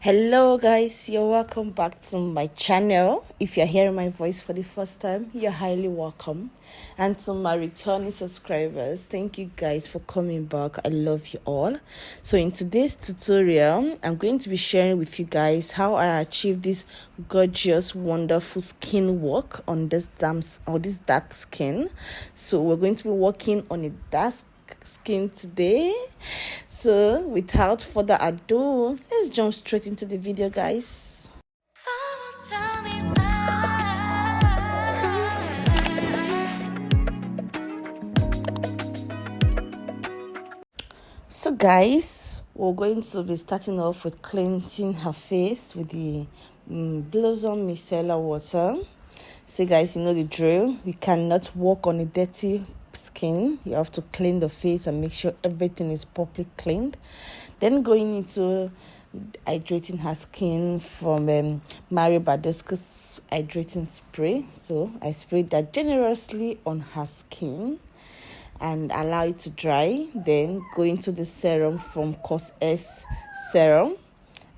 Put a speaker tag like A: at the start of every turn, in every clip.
A: Hello guys, you're welcome back to my channel. If you're hearing my voice for the first time, you're highly welcome. And to my returning subscribers, thank you guys for coming back. I love you all. So in today's tutorial, I'm going to be sharing with you guys how I achieved this gorgeous, wonderful skin work on this dark skin. So we're going to be working on a dark skin today. So without further ado, let's jump straight into the video, guys. So guys, we're going to be starting off with cleansing her face with the Blossom Micellar water. So guys, you know the drill. We cannot work on a dirty skin. You have to clean the face and make sure everything is properly cleaned. Then going into hydrating her skin from Mario Badescu's hydrating spray. So I sprayed that generously on her skin and allow it to dry. Then go into the serum from Cos S serum,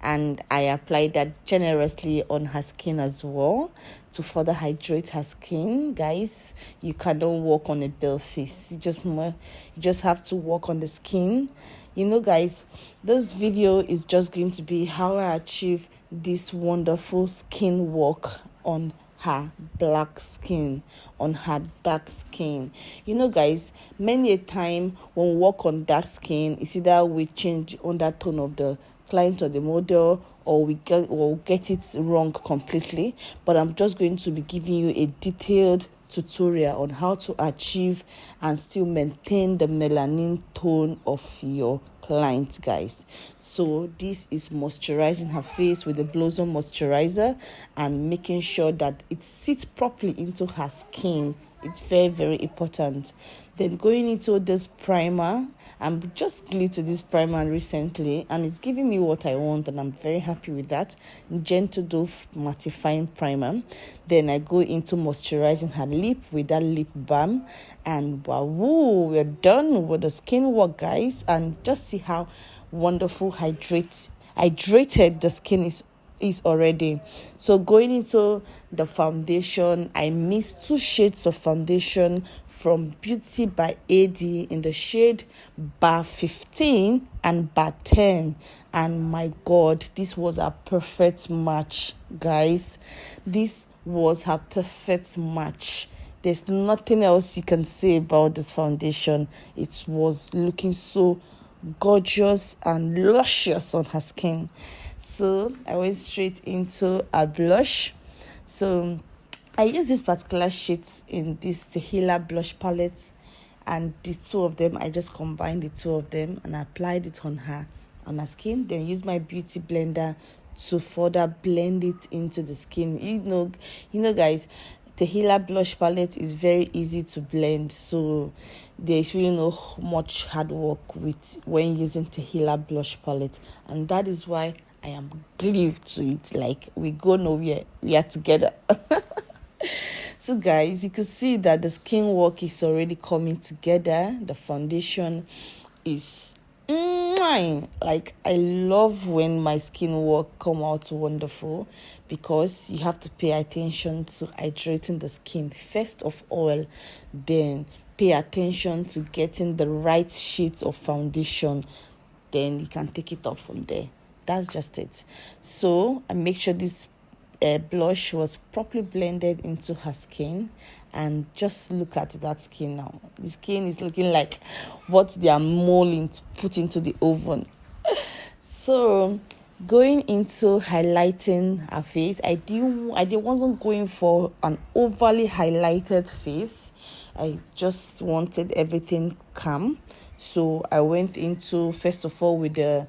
A: and I applied that generously on her skin as well to further hydrate her skin. Guys, you cannot work on a bare face. You just have to work on the skin. You know guys, this video is just going to be how I achieve this wonderful skin work on her black skin, on her dark skin. You know guys, many a time when we work on dark skin, it's either we change the undertone of the client or the model, or we get it wrong completely. But I'm just going to be giving you a detailed tutorial on how to achieve and still maintain the melanin tone of your client, guys. So this is moisturizing her face with the Blossom moisturizer and making sure that it sits properly into her skin. It's very, very important. Then going into this primer, I'm just glued to this primer recently and it's giving me what I want, and I'm very happy with that. Gentle Dove mattifying primer. Then I go into moisturizing her lip with that lip balm, and wow, we're done with the skin work, guys. And just see how wonderful hydrated the skin is already. So going into the foundation, I mixed 2 shades of foundation from Beauty by AD in the shade bar 15 and bar 10, and my god, this was a perfect match, guys. This was her perfect match. There's nothing else you can say about this foundation. It was looking so gorgeous and luscious on her skin. So I went straight into a blush. So I use this particular shade in this Tehila blush palette, and the two of them, I just combined the two of them and applied it on her skin. Then use my beauty blender to further blend it into the skin. You know guys, Tehila blush palette is very easy to blend, so there's really no much hard work with when using Tehila blush palette, and that is why I am glued to it. Like, we go nowhere, we are together. So guys, you can see that the skin work is already coming together. The foundation is like, I love when my skin work come out wonderful, because you have to pay attention to hydrating the skin first of all, then pay attention to getting the right shades of foundation, then you can take it up from there. That's just it. So I make sure this blush was properly blended into her skin, and just look at that skin now. The skin is looking like what they are molding to put into the oven. So going into highlighting her face, I wasn't going for an overly highlighted face. I just wanted everything calm. So I went into, first of all, with the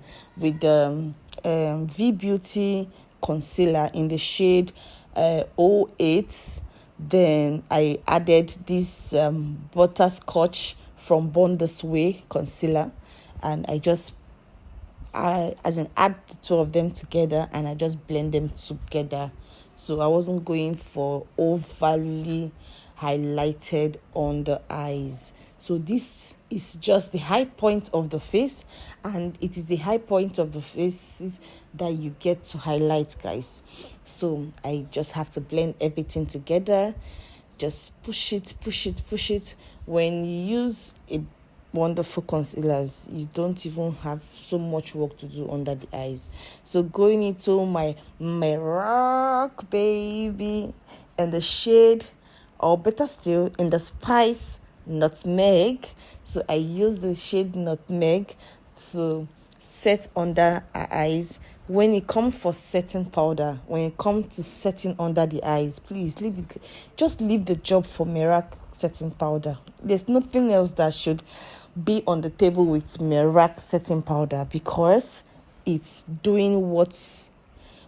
A: V Beauty concealer in the shade 08. Then I added this butterscotch from Born This Way concealer, and I add the two of them together, and I just blend them together. So I wasn't going for overly highlighted on the eyes. So this is just the high point of the face, and it is the high point of the faces that you get to highlight, guys. So I just have to blend everything together. Just push it. When you use a wonderful concealers, you don't even have so much work to do under the eyes. So going into my Merak baby and the shade, or better still, in the spice nutmeg. So I use the shade nutmeg to set under our eyes. When it comes for setting powder, when it comes to setting under the eyes, please just leave the job for Merak setting powder. There's nothing else that should be on the table with Merak setting powder, because it's doing what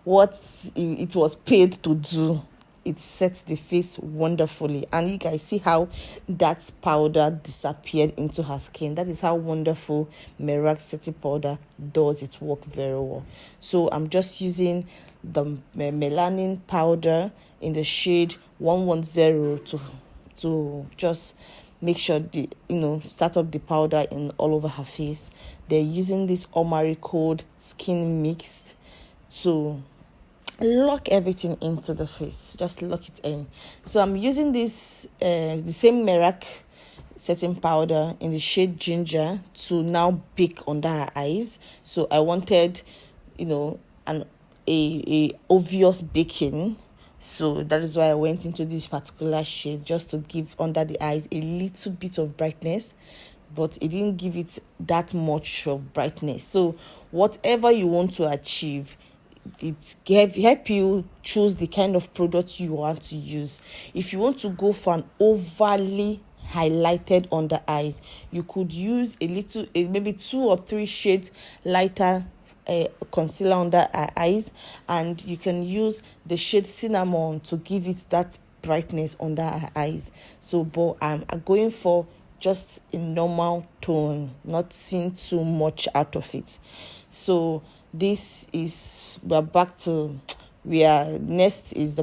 A: it was paid to do. It sets the face wonderfully, and you guys see how that powder disappeared into her skin. That is how wonderful Merak setting powder does its work very well. So I'm just using the melanin powder in the shade 110 to just make sure start up the powder in all over her face. They're using this Omari Code Skin Mixed to lock everything into the face. Just lock it in. So I'm using this the same Merak setting powder in the shade ginger to now bake under her eyes. So I wanted an obvious baking. So that is why I went into this particular shade, just to give under the eyes a little bit of brightness, but it didn't give it that much of brightness. So whatever you want to achieve, it help you choose the kind of product you want to use. If you want to go for an overly highlighted under eyes, you could use maybe 2 or 3 shades lighter concealer under our eyes, and you can use the shade cinnamon to give it that brightness under our eyes. So but I'm going for just a normal tone, not seeing too much out of it. So next is the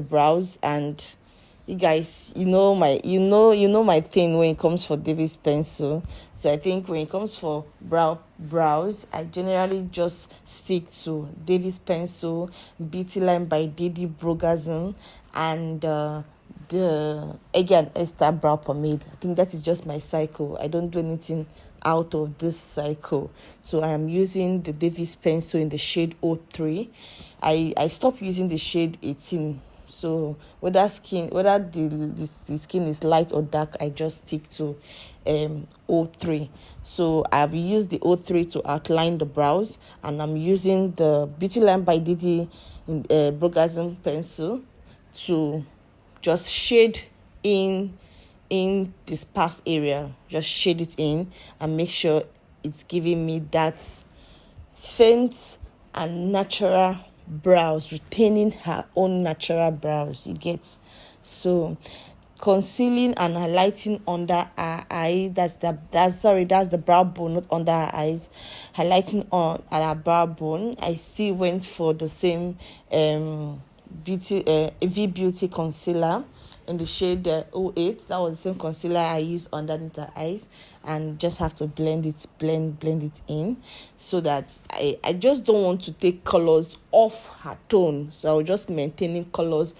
A: brows. And you guys, you know my thing when it comes for David's pencil. So I think when it comes for brows, I generally just stick to David's pencil, Beauty Line by Didi Brogasm, and the Esther brow pomade. I think that is just my cycle. I don't do anything out of this cycle. So I am using the Davis pencil in the shade 03. I stopped using the shade 18. So whether the skin is light or dark, I just stick to 03. So I've used the 03 to outline the brows, and I'm using the Beauty Line by Didi in Brogasm pencil to just shade in the sparse area. Just shade it in and make sure it's giving me that faint and natural brows, retaining her own natural brows. You get? So concealing and highlighting under her eye, that's the brow bone, not under her eyes. Highlighting on at her brow bone, I still went for the same V Beauty concealer in the shade 08. That was the same concealer I used underneath the eyes, and just have to blend it in, so that I just don't want to take colors off her tone. So I'll just maintaining colors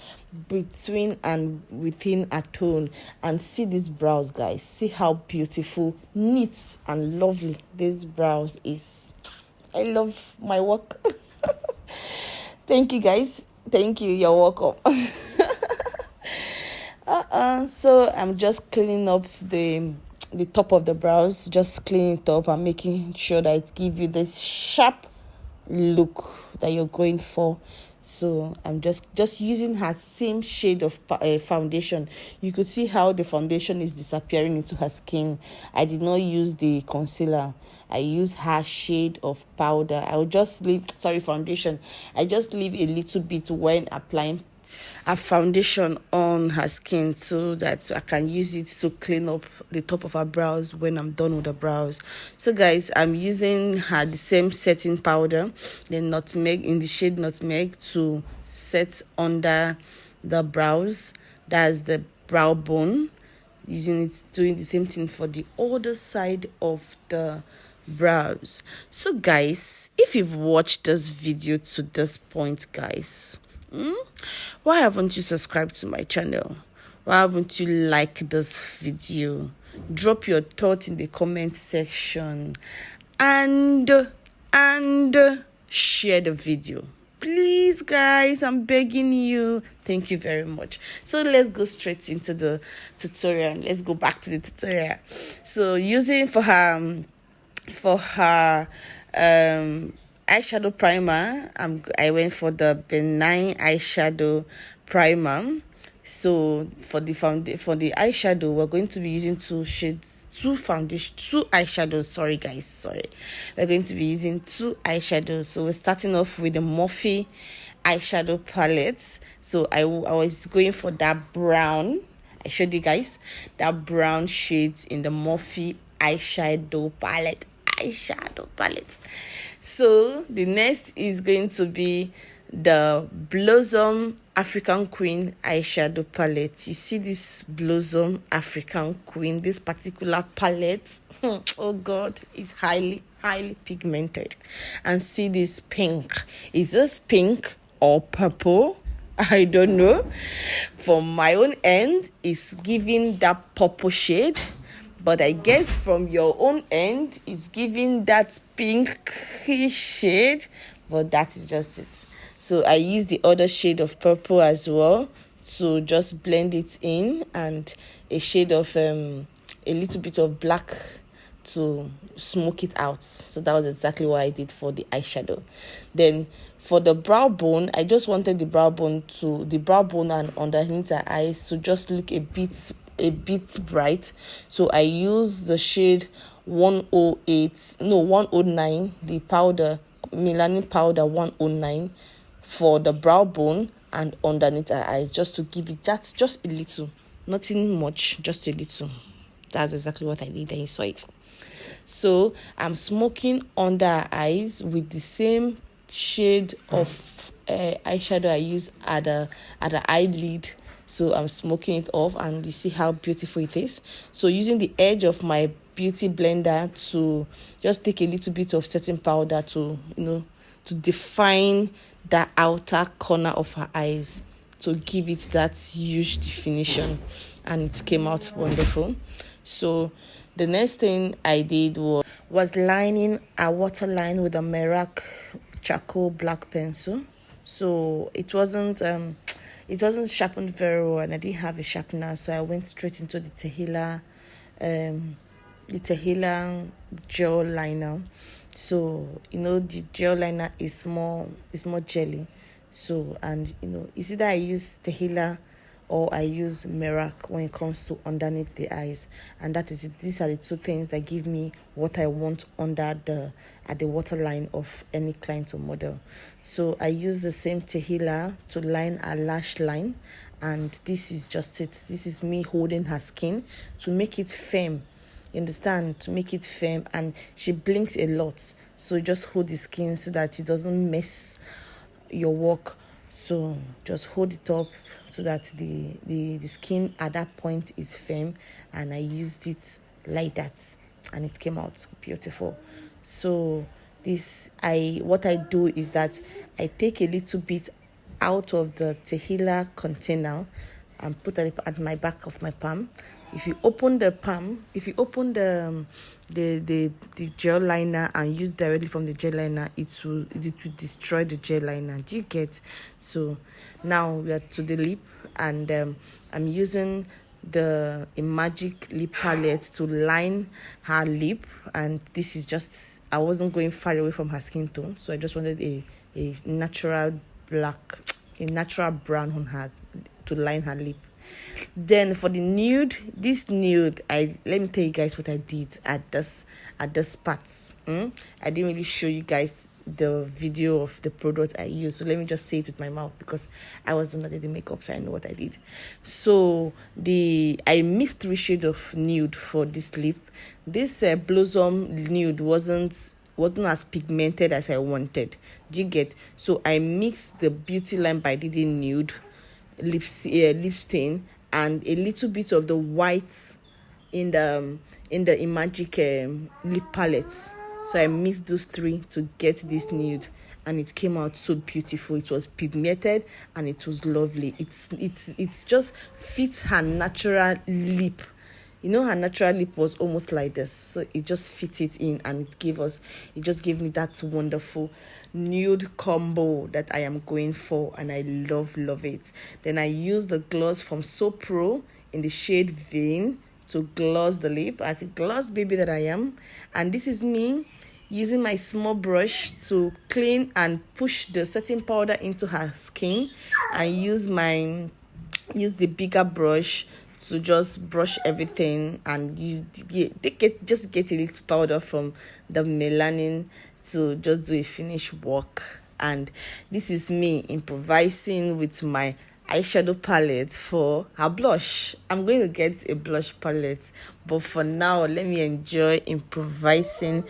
A: between and within a tone. And see these brows, guys. See how beautiful, neat and lovely these brows is. I love my work. Thank you, guys. Thank you. You're welcome. So I'm just cleaning up the top of the brows, just cleaning it up and making sure that it gives you this sharp look that you're going for. So I'm just using her same shade of foundation. You could see how the foundation is disappearing into her skin. I did not use the concealer. I used her shade of powder. I will just leave foundation. I just leave a little bit when applying a foundation on her skin, so that I can use it to clean up the top of her brows when I'm done with the brows. So guys, I'm using the same setting powder, the nutmeg in the shade nutmeg, to set under the brows. That's the brow bone. doing the same thing for the other side of the brows. So guys, if you've watched this video to this point, guys, why haven't you subscribed to my channel? Why haven't you liked this video? Drop your thoughts in the comment section and share the video, please guys. I'm begging you. Thank you very much. So let's go straight into the tutorial. Let's go back to the tutorial. So using for her eyeshadow primer, I went for the benign eyeshadow primer. So for the eyeshadow, we're going to be using two eyeshadows. Sorry guys, we're going to be using two eyeshadows. So we're starting off with the Morphe eyeshadow palette. So I was going for that brown. I showed you guys that brown shades in the Morphe eyeshadow palette. So the next is going to be the Blossom African Queen eyeshadow palette. You see this Blossom African Queen, this particular palette, oh god, is highly pigmented. And see this pink. Is this pink or purple? I don't know. From my own end, it's giving that purple shade, but I guess from your own end, it's giving that pinkish shade. But that is just it. So I use the other shade of purple as well to just blend it in, and a shade of a little bit of black to smoke it out. So that was exactly what I did for the eyeshadow. Then for the brow bone, I just wanted the brow bone and underneath the eyes to just look a bit bright. So I used the shade 109, the powder, melanin powder 109 for the brow bone and underneath her eyes, just to give it that, just a little, nothing much, just a little. That's exactly what I did, and you saw it. So I'm smoking under her eyes with the same shade of eyeshadow I use at the eyelid. So I'm smoking it off, and you see how beautiful it is. So using the edge of my beauty blender to just take a little bit of setting powder to define the outer corner of her eyes, to give it that huge definition, and it came out wonderful. So the next thing I did was lining a waterline with a Merak charcoal black pencil. So it wasn't sharpened very well, and I didn't have a sharpener, so I went straight into the Tehila gel liner. So the gel liner is more jelly. So, and it's either I use Tehila or I use Merak when it comes to underneath the eyes, and that is it. These are the two things that give me what I want at the waterline of any client or model. So I use the same Tehila to line a lash line, and this is just it. This is me holding her skin to make it firm. You understand? To make it firm, and she blinks a lot, so just hold the skin so that it doesn't mess your work. So just hold it up so that the skin at that point is firm, and I used it like that, and it came out beautiful. So what I do is that I take a little bit out of the Tehila container and put it at my back of my palm. If you open the gel liner and use directly from the gel liner, it will destroy the gel liner. Do you get? So now we are to the lip, and I'm using the Magic lip palette to line her lip, and this is just, I wasn't going far away from her skin tone, so I just wanted a natural brown on her to line her lip. Then for the nude, let me tell you guys what I did at this parts. I didn't really show you guys the video of the product I used, so let me just say it with my mouth, because I was the one that did the makeup, so I know what I did. So I mixed 3 shades of nude for this lip. This Blossom nude wasn't as pigmented as I wanted. Do you get? So I mixed the Beauty Line by Didi nude lip stain and a little bit of the white in the Imagic lip palette. So I mixed those three to get this nude, and it came out so beautiful. It was pigmented and it was lovely. It's just fits her natural lip. You know, her natural lip was almost like this, so it just fit it in, and it just gave me that wonderful nude combo that I am going for, and I love it. Then I used the gloss from So Pro in the shade Vein to gloss the lip, as a gloss baby that I am. And this is me using my small brush to clean and push the setting powder into her skin, and use the bigger brush to just brush everything, and just get a little powder from the melanin to just do a finish work. And this is me improvising with my eyeshadow palette for her blush. I'm going to get a blush palette, but for now let me enjoy improvising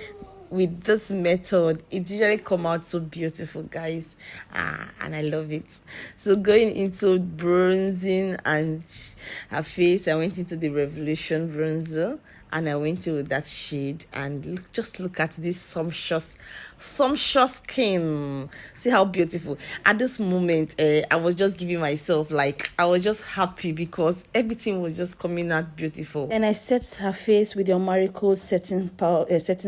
A: with this method. It usually come out so beautiful, guys, and I love it. So going into bronzing and her face, I went into the Revolution bronzer, and I went in with that shade, and just look at this sumptuous skin. See how beautiful. At this moment, I was just giving myself, like, I was just happy because everything was just coming out beautiful. And I set her face with your Marigold setting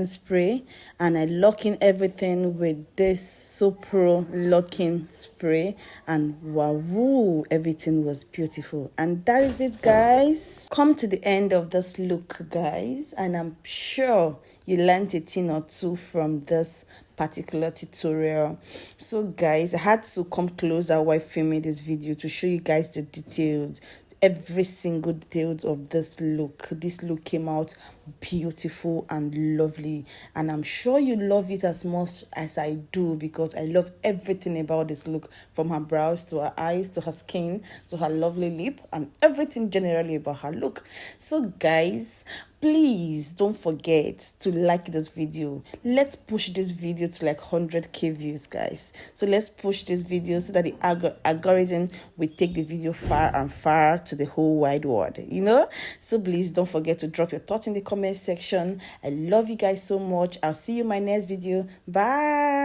A: spray, and I lock in everything with this So Pro locking spray, and wow, everything was beautiful. And that is it, guys. Come to the end of this look, guys, and I'm sure you learned a thing or two from this particular tutorial. So guys, I had to come closer while filming this video to show you guys the details, every single details of this look. This look came out beautiful and lovely, and I'm sure you love it as much as I do, because I love everything about this look, from her brows to her eyes to her skin to her lovely lip, and everything generally about her look. So guys, please don't forget to like this video. Let's push this video to like 100k views, guys. So let's push this video so that the algorithm will take the video far and far to the whole wide world, you know. So please don't forget to drop your thoughts in the comment section. I love you guys so much. I'll see you in my next video. Bye.